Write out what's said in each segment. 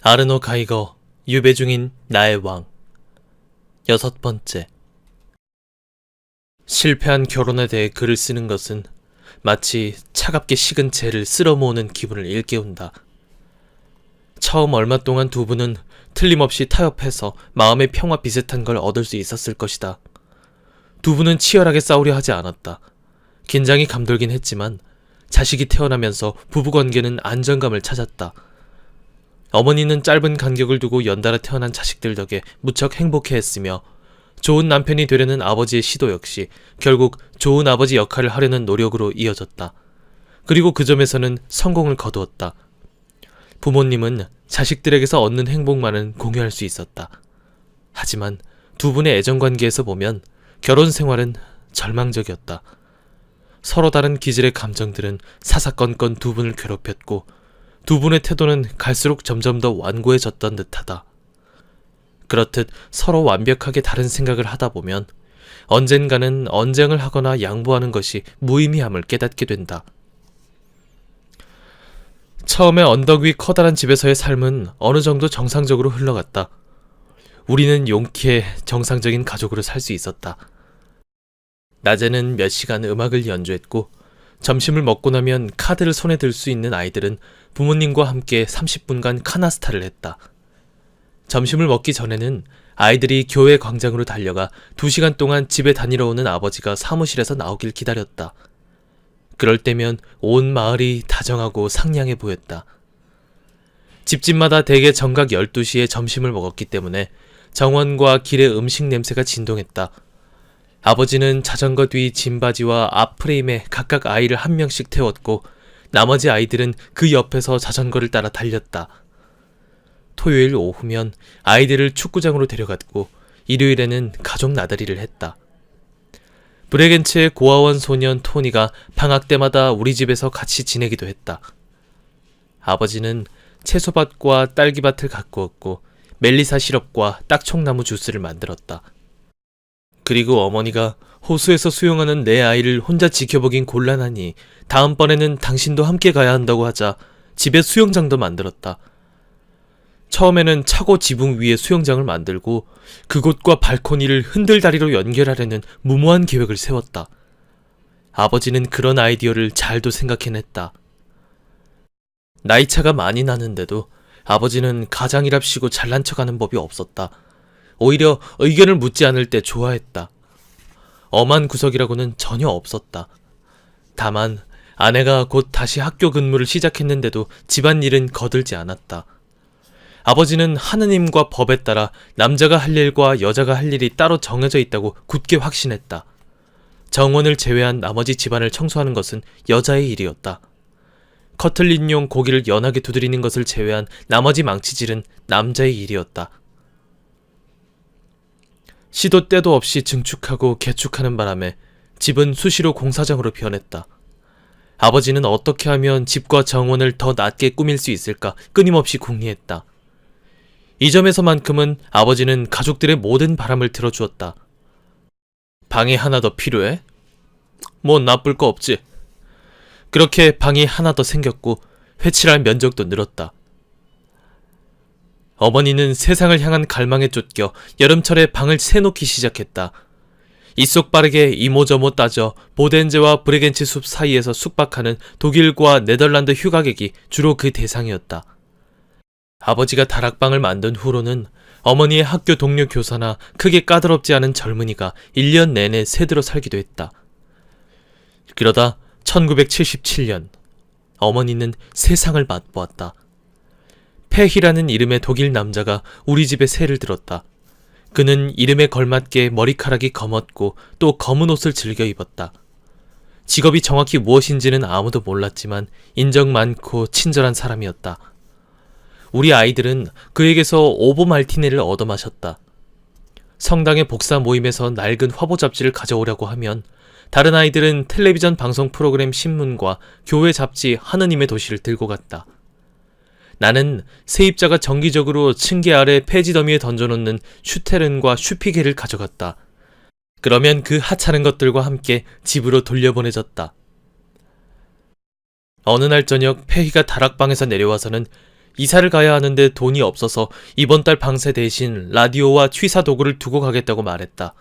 아르노 가이거, 유배 중인 나의 왕. 6번째. 실패한 결혼에 대해 글을 쓰는 것은 마치 차갑게 식은 재를 쓸어 모으는 기분을 일깨운다. 처음 얼마 동안 두 분은 틀림없이 타협해서 마음의 평화 비슷한 걸 얻을 수 있었을 것이다. 두 분은 치열하게 싸우려 하지 않았다. 긴장이 감돌긴 했지만 자식이 태어나면서 부부관계는 안정감을 찾았다. 어머니는 짧은 간격을 두고 연달아 태어난 자식들 덕에 무척 행복해했으며 좋은 남편이 되려는 아버지의 시도 역시 결국 좋은 아버지 역할을 하려는 노력으로 이어졌다. 그리고 그 점에서는 성공을 거두었다. 부모님은 자식들에게서 얻는 행복만은 공유할 수 있었다. 하지만 두 분의 애정관계에서 보면 결혼 생활은 절망적이었다. 서로 다른 기질의 감정들은 사사건건 두 분을 괴롭혔고 두 분의 태도는 갈수록 점점 더 완고해졌던 듯하다. 그렇듯 서로 완벽하게 다른 생각을 하다 보면 언젠가는 언쟁을 하거나 양보하는 것이 무의미함을 깨닫게 된다. 처음에 언덕 위 커다란 집에서의 삶은 어느 정도 정상적으로 흘러갔다. 우리는 용케 정상적인 가족으로 살 수 있었다. 낮에는 몇 시간 음악을 연주했고 점심을 먹고 나면 카드를 손에 들 수 있는 아이들은 부모님과 함께 30분간 카나스타를 했다. 점심을 먹기 전에는 아이들이 교회 광장으로 달려가 2시간 동안 집에 다니러 오는 아버지가 사무실에서 나오길 기다렸다. 그럴 때면 온 마을이 다정하고 상냥해 보였다. 집집마다 대개 정각 12시에 점심을 먹었기 때문에 정원과 길의 음식 냄새가 진동했다. 아버지는 자전거 뒤 짐바지와 앞 프레임에 각각 아이를 한 명씩 태웠고 나머지 아이들은 그 옆에서 자전거를 따라 달렸다. 토요일 오후면 아이들을 축구장으로 데려갔고 일요일에는 가족 나들이를 했다. 브레겐츠의 고아원 소년 토니가 방학 때마다 우리 집에서 같이 지내기도 했다. 아버지는 채소밭과 딸기밭을 가꾸었고 멜리사 시럽과 딱총나무 주스를 만들었다. 그리고 어머니가 호수에서 수영하는 내 아이를 혼자 지켜보긴 곤란하니 다음번에는 당신도 함께 가야 한다고 하자 집에 수영장도 만들었다. 처음에는 차고 지붕 위에 수영장을 만들고 그곳과 발코니를 흔들다리로 연결하려는 무모한 계획을 세웠다. 아버지는 그런 아이디어를 잘도 생각해냈다. 나이차가 많이 나는데도 아버지는 가장이랍시고 잘난 척하는 법이 없었다. 오히려 의견을 묻지 않을 때 좋아했다. 엄한 구석이라고는 전혀 없었다. 다만 아내가 곧 다시 학교 근무를 시작했는데도 집안일은 거들지 않았다. 아버지는 하느님과 법에 따라 남자가 할 일과 여자가 할 일이 따로 정해져 있다고 굳게 확신했다. 정원을 제외한 나머지 집안을 청소하는 것은 여자의 일이었다. 커틀린용 고기를 연하게 두드리는 것을 제외한 나머지 망치질은 남자의 일이었다. 시도 때도 없이 증축하고 개축하는 바람에 집은 수시로 공사장으로 변했다. 아버지는 어떻게 하면 집과 정원을 더 낮게 꾸밀 수 있을까 끊임없이 궁리했다. 이 점에서만큼은 아버지는 가족들의 모든 바람을 들어주었다. 방이 하나 더 필요해? 뭐 나쁠 거 없지. 그렇게 방이 하나 더 생겼고 회칠할 면적도 늘었다. 어머니는 세상을 향한 갈망에 쫓겨 여름철에 방을 새놓기 시작했다. 이속 빠르게 이모저모 따져 보덴제와 브레겐츠 숲 사이에서 숙박하는 독일과 네덜란드 휴가객이 주로 그 대상이었다. 아버지가 다락방을 만든 후로는 어머니의 학교 동료 교사나 크게 까다롭지 않은 젊은이가 1년 내내 새들어 살기도 했다. 그러다 1977년 어머니는 세상을 맛보았다. 페히라는 이름의 독일 남자가 우리 집에 새를 들었다. 그는 이름에 걸맞게 머리카락이 검었고 또 검은 옷을 즐겨 입었다. 직업이 정확히 무엇인지는 아무도 몰랐지만 인정 많고 친절한 사람이었다. 우리 아이들은 그에게서 오보 말티네를 얻어 마셨다. 성당의 복사 모임에서 낡은 화보 잡지를 가져오려고 하면 다른 아이들은 텔레비전 방송 프로그램 신문과 교회 잡지 하느님의 도시를 들고 갔다. 나는 세입자가 정기적으로 층계 아래 폐지 더미에 던져놓는 슈테른과 슈피게를 가져갔다. 그러면 그 하찮은 것들과 함께 집으로 돌려보내졌다. 어느 날 저녁 페희가 다락방에서 내려와서는 이사를 가야 하는데 돈이 없어서 이번 달 방세 대신 라디오와 취사 도구를 두고 가겠다고 말했다.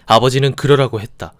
아버지는 그러라고 했다.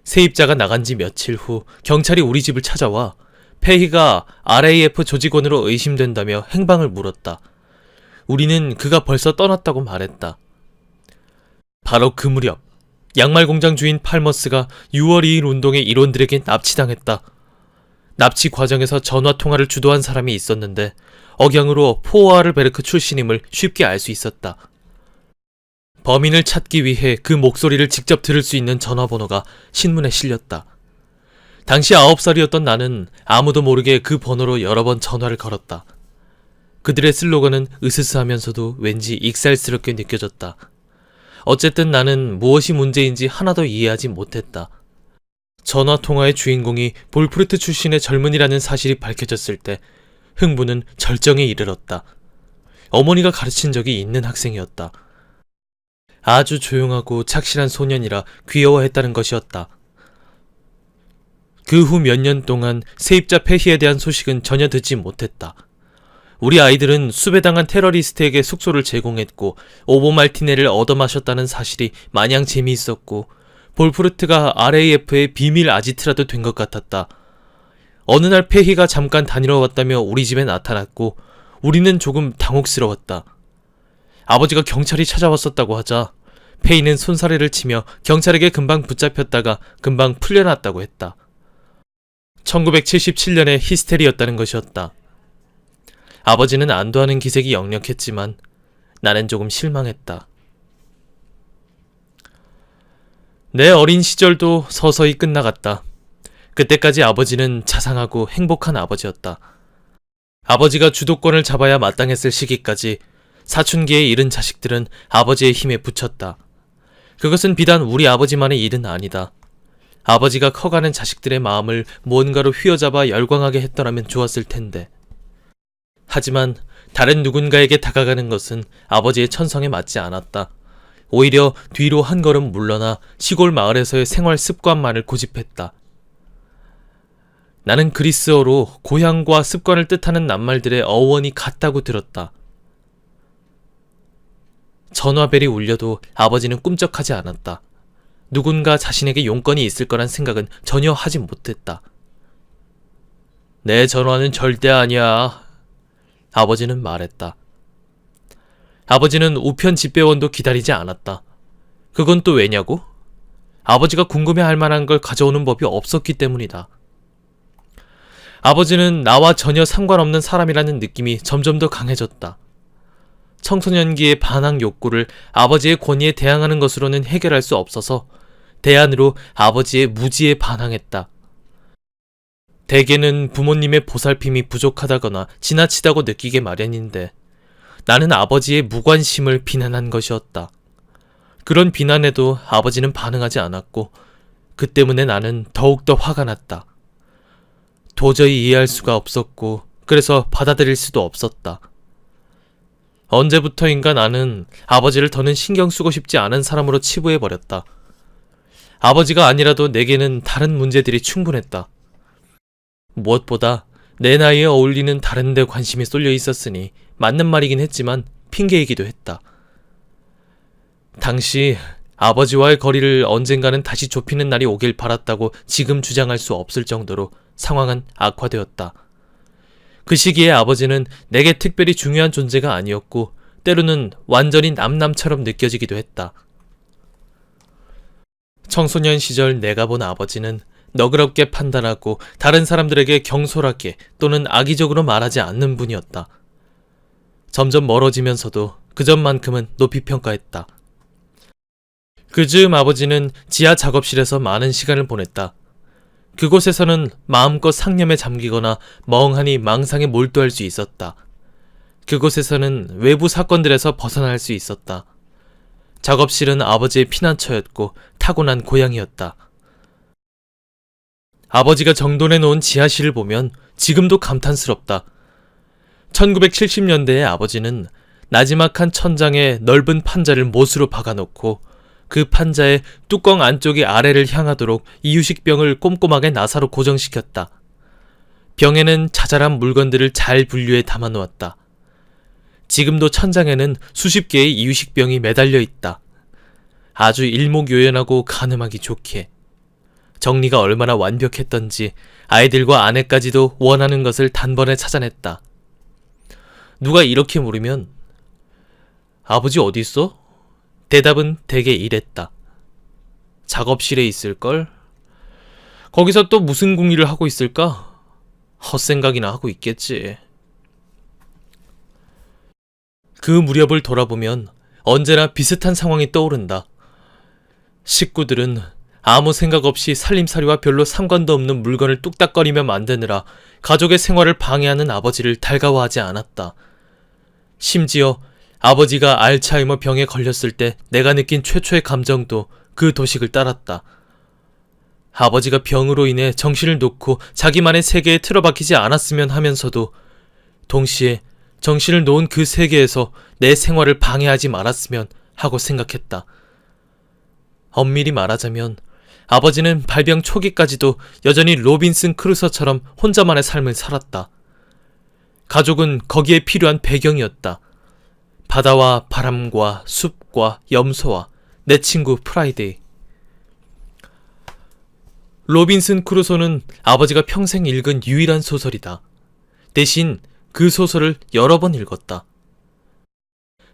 세입자가 나간 지 며칠 후 경찰이 우리 집을 찾아와 폐희가 RAF 조직원으로 의심된다며 행방을 물었다. 우리는 그가 벌써 떠났다고 말했다. 바로 그 무렵 양말 공장 주인 팔머스가 6월 2일 운동의 일원들에게 납치당했다. 납치 과정에서 전화통화를 주도한 사람이 있었는데 억양으로 포아르베르크 출신임을 쉽게 알 수 있었다. 범인을 찾기 위해 그 목소리를 직접 들을 수 있는 전화번호가 신문에 실렸다. 당시 9살이었던 나는 아무도 모르게 그 번호로 여러 번 전화를 걸었다. 그들의 슬로건은 으스스하면서도 왠지 익살스럽게 느껴졌다. 어쨌든 나는 무엇이 문제인지 하나도 이해하지 못했다. 전화통화의 주인공이 볼프르트 출신의 젊은이라는 사실이 밝혀졌을 때 흥부는 절정에 이르렀다. 어머니가 가르친 적이 있는 학생이었다. 아주 조용하고 착실한 소년이라 귀여워했다는 것이었다. 그 후 몇 년 동안 세입자 폐희에 대한 소식은 전혀 듣지 못했다. 우리 아이들은 수배당한 테러리스트에게 숙소를 제공했고 오보말티네를 얻어마셨다는 사실이 마냥 재미있었고 볼프르트가 RAF의 비밀 아지트라도 된 것 같았다. 어느 날 폐희가 잠깐 다니러 왔다며 우리 집에 나타났고 우리는 조금 당혹스러웠다. 아버지가 경찰이 찾아왔었다고 하자 폐희는 손사래를 치며 경찰에게 금방 붙잡혔다가 금방 풀려났다고 했다. 1977년의 히스테리였다는 것이었다. 아버지는 안도하는 기색이 역력했지만 나는 조금 실망했다. 내 어린 시절도 서서히 끝나갔다. 그때까지 아버지는 자상하고 행복한 아버지였다. 아버지가 주도권을 잡아야 마땅했을 시기까지 사춘기에 이른 자식들은 아버지의 힘에 붙였다. 그것은 비단 우리 아버지만의 일은 아니다. 아버지가 커가는 자식들의 마음을 무언가로 휘어잡아 열광하게 했더라면 좋았을 텐데. 하지만 다른 누군가에게 다가가는 것은 아버지의 천성에 맞지 않았다. 오히려 뒤로 한 걸음 물러나 시골 마을에서의 생활 습관만을 고집했다. 나는 그리스어로 고향과 습관을 뜻하는 낱말들의 어원이 같다고 들었다. 전화벨이 울려도 아버지는 꿈쩍하지 않았다. 누군가 자신에게 용건이 있을 거란 생각은 전혀 하지 못했다. 내 전화는 절대 아니야. 아버지는 말했다. 아버지는 우편 집배원도 기다리지 않았다. 그건 또 왜냐고? 아버지가 궁금해할 만한 걸 가져오는 법이 없었기 때문이다. 아버지는 나와 전혀 상관없는 사람이라는 느낌이 점점 더 강해졌다. 청소년기의 반항 욕구를 아버지의 권위에 대항하는 것으로는 해결할 수 없어서 대안으로 아버지의 무지에 반항했다. 대개는 부모님의 보살핌이 부족하다거나 지나치다고 느끼게 마련인데 나는 아버지의 무관심을 비난한 것이었다. 그런 비난에도 아버지는 반응하지 않았고 그 때문에 나는 더욱더 화가 났다. 도저히 이해할 수가 없었고 그래서 받아들일 수도 없었다. 언제부터인가 나는 아버지를 더는 신경 쓰고 싶지 않은 사람으로 치부해버렸다. 아버지가 아니라도 내게는 다른 문제들이 충분했다. 무엇보다 내 나이에 어울리는 다른 데 관심이 쏠려 있었으니 맞는 말이긴 했지만 핑계이기도 했다. 당시 아버지와의 거리를 언젠가는 다시 좁히는 날이 오길 바랐다고 지금 주장할 수 없을 정도로 상황은 악화되었다. 그 시기에 아버지는 내게 특별히 중요한 존재가 아니었고 때로는 완전히 남남처럼 느껴지기도 했다. 청소년 시절 내가 본 아버지는 너그럽게 판단하고 다른 사람들에게 경솔하게 또는 악의적으로 말하지 않는 분이었다. 점점 멀어지면서도 그 점만큼은 높이 평가했다. 그 즈음 아버지는 지하 작업실에서 많은 시간을 보냈다. 그곳에서는 마음껏 상념에 잠기거나 멍하니 망상에 몰두할 수 있었다. 그곳에서는 외부 사건들에서 벗어날 수 있었다. 작업실은 아버지의 피난처였고 타고난 고향이었다. 아버지가 정돈해 놓은 지하실을 보면 지금도 감탄스럽다. 1970년대의 아버지는 나지막한 천장에 넓은 판자를 못으로 박아놓고 그 판자의 뚜껑 안쪽이 아래를 향하도록 이유식병을 꼼꼼하게 나사로 고정시켰다. 병에는 자잘한 물건들을 잘 분류해 담아놓았다. 지금도 천장에는 수십 개의 이유식병이 매달려 있다. 아주 일목요연하고 가늠하기 좋게. 정리가 얼마나 완벽했던지 아이들과 아내까지도 원하는 것을 단번에 찾아냈다. 누가 이렇게 물으면 아버지 어디 있어? 대답은 대개 이랬다. 작업실에 있을걸? 거기서 또 무슨 궁리를 하고 있을까? 헛생각이나 하고 있겠지. 그 무렵을 돌아보면 언제나 비슷한 상황이 떠오른다. 식구들은 아무 생각 없이 살림살이와 별로 상관도 없는 물건을 뚝딱거리며 만드느라 가족의 생활을 방해하는 아버지를 달가워하지 않았다. 심지어 아버지가 알츠하이머 병에 걸렸을 때 내가 느낀 최초의 감정도 그 도식을 따랐다. 아버지가 병으로 인해 정신을 놓고 자기만의 세계에 틀어박히지 않았으면 하면서도 동시에 정신을 놓은 그 세계에서 내 생활을 방해하지 말았으면 하고 생각했다. 엄밀히 말하자면 아버지는 발병 초기까지도 여전히 로빈슨 크루소처럼 혼자만의 삶을 살았다. 가족은 거기에 필요한 배경이었다. 바다와 바람과 숲과 염소와 내 친구 프라이데이. 로빈슨 크루소는 아버지가 평생 읽은 유일한 소설이다. 대신 그 소설을 여러 번 읽었다.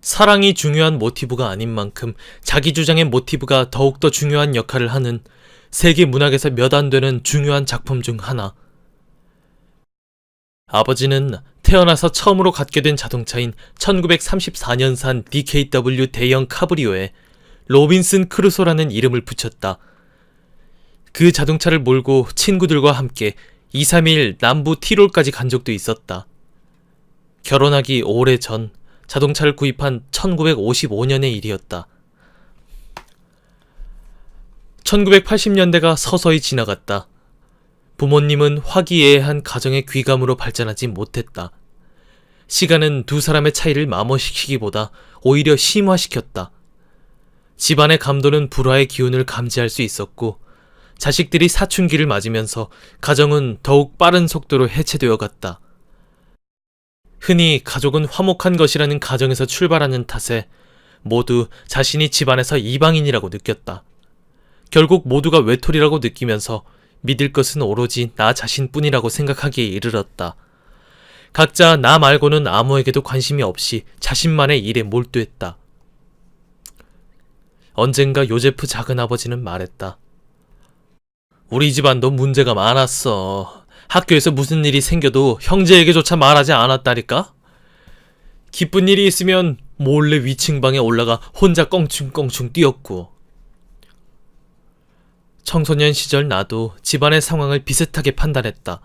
사랑이 중요한 모티브가 아닌 만큼 자기 주장의 모티브가 더욱더 중요한 역할을 하는 세계 문학에서 몇 안 되는 중요한 작품 중 하나. 아버지는 태어나서 처음으로 갖게 된 자동차인 1934년산 DKW 대형 카브리오에 로빈슨 크루소라는 이름을 붙였다. 그 자동차를 몰고 친구들과 함께 2, 3일 남부 티롤까지 간 적도 있었다. 결혼하기 오래전 자동차를 구입한 1955년의 일이었다. 1980년대가 서서히 지나갔다. 부모님은 화기애애한 가정의 귀감으로 발전하지 못했다. 시간은 두 사람의 차이를 마모시키기보다 오히려 심화시켰다. 집안의 감도는 불화의 기운을 감지할 수 있었고 자식들이 사춘기를 맞으면서 가정은 더욱 빠른 속도로 해체되어 갔다. 흔히 가족은 화목한 것이라는 가정에서 출발하는 탓에 모두 자신이 집안에서 이방인이라고 느꼈다. 결국 모두가 외톨이라고 느끼면서 믿을 것은 오로지 나 자신뿐이라고 생각하기에 이르렀다. 각자 나 말고는 아무에게도 관심이 없이 자신만의 일에 몰두했다. 언젠가 요제프 작은아버지는 말했다. 우리 집안도 문제가 많았어. 학교에서 무슨 일이 생겨도 형제에게조차 말하지 않았다니까? 기쁜 일이 있으면 몰래 위층방에 올라가 혼자 껑충껑충 뛰었고. 청소년 시절 나도 집안의 상황을 비슷하게 판단했다.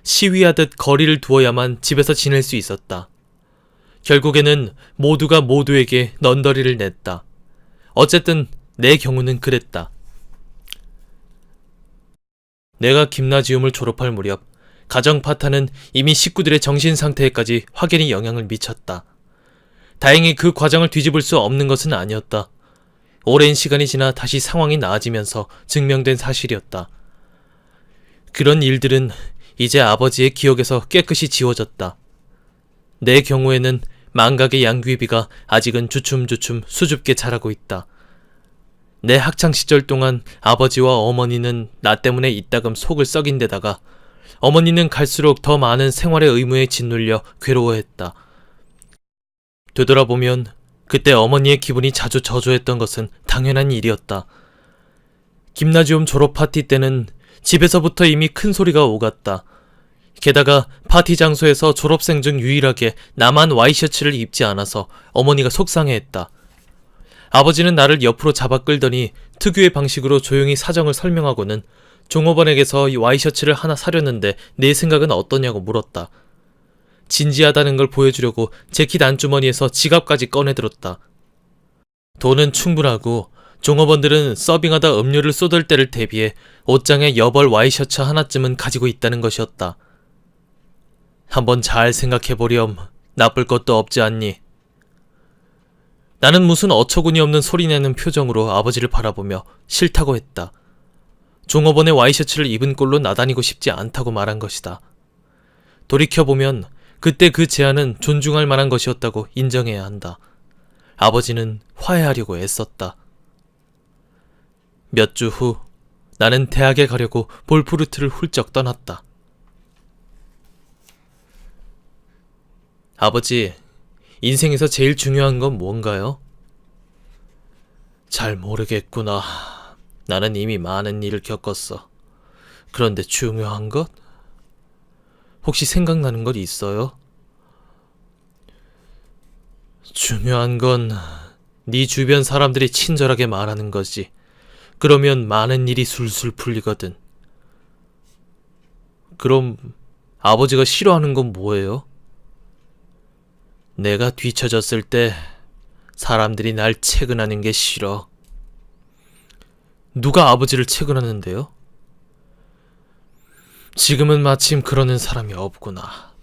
시위하듯 거리를 두어야만 집에서 지낼 수 있었다. 결국에는 모두가 모두에게 넌더리를 냈다. 어쨌든 내 경우는 그랬다. 내가 김나지움을 졸업할 무렵 가정 파탄은 이미 식구들의 정신 상태에까지 확연히 영향을 미쳤다. 다행히 그 과정을 뒤집을 수 없는 것은 아니었다. 오랜 시간이 지나 다시 상황이 나아지면서 증명된 사실이었다. 그런 일들은 이제 아버지의 기억에서 깨끗이 지워졌다. 내 경우에는 망각의 양귀비가 아직은 주춤주춤 수줍게 자라고 있다. 내 학창시절 동안 아버지와 어머니는 나 때문에 이따금 속을 썩인 데다가 어머니는 갈수록 더 많은 생활의 의무에 짓눌려 괴로워했다. 되돌아보면 그때 어머니의 기분이 자주 저조했던 것은 당연한 일이었다. 김나지움 졸업 파티 때는 집에서부터 이미 큰 소리가 오갔다. 게다가 파티 장소에서 졸업생 중 유일하게 나만 와이셔츠를 입지 않아서 어머니가 속상해했다. 아버지는 나를 옆으로 잡아 끌더니 특유의 방식으로 조용히 사정을 설명하고는 종업원에게서 이 와이셔츠를 하나 사려는데 내 생각은 어떠냐고 물었다. 진지하다는 걸 보여주려고 재킷 안주머니에서 지갑까지 꺼내들었다. 돈은 충분하고 종업원들은 서빙하다 음료를 쏟을 때를 대비해 옷장에 여벌 와이셔츠 하나쯤은 가지고 있다는 것이었다. 한번 잘 생각해보렴. 나쁠 것도 없지 않니? 나는 무슨 어처구니 없는 소리내는 표정으로 아버지를 바라보며 싫다고 했다. 종업원의 와이셔츠를 입은 꼴로 나다니고 싶지 않다고 말한 것이다. 돌이켜보면 그때 그 제안은 존중할 만한 것이었다고 인정해야 한다. 아버지는 화해하려고 애썼다. 몇 주 후 나는 대학에 가려고 볼프루트를 훌쩍 떠났다. 아버지, 인생에서 제일 중요한 건 뭔가요? 잘 모르겠구나. 나는 이미 많은 일을 겪었어. 그런데 중요한 것? 혹시 생각나는 것 있어요? 중요한 건 네 주변 사람들이 친절하게 말하는 거지. 그러면 많은 일이 술술 풀리거든. 그럼 아버지가 싫어하는 건 뭐예요? 내가 뒤처졌을 때 사람들이 날 채근하는 게 싫어. 누가 아버지를 채근하는데요? 지금은 마침 그러는 사람이 없구나.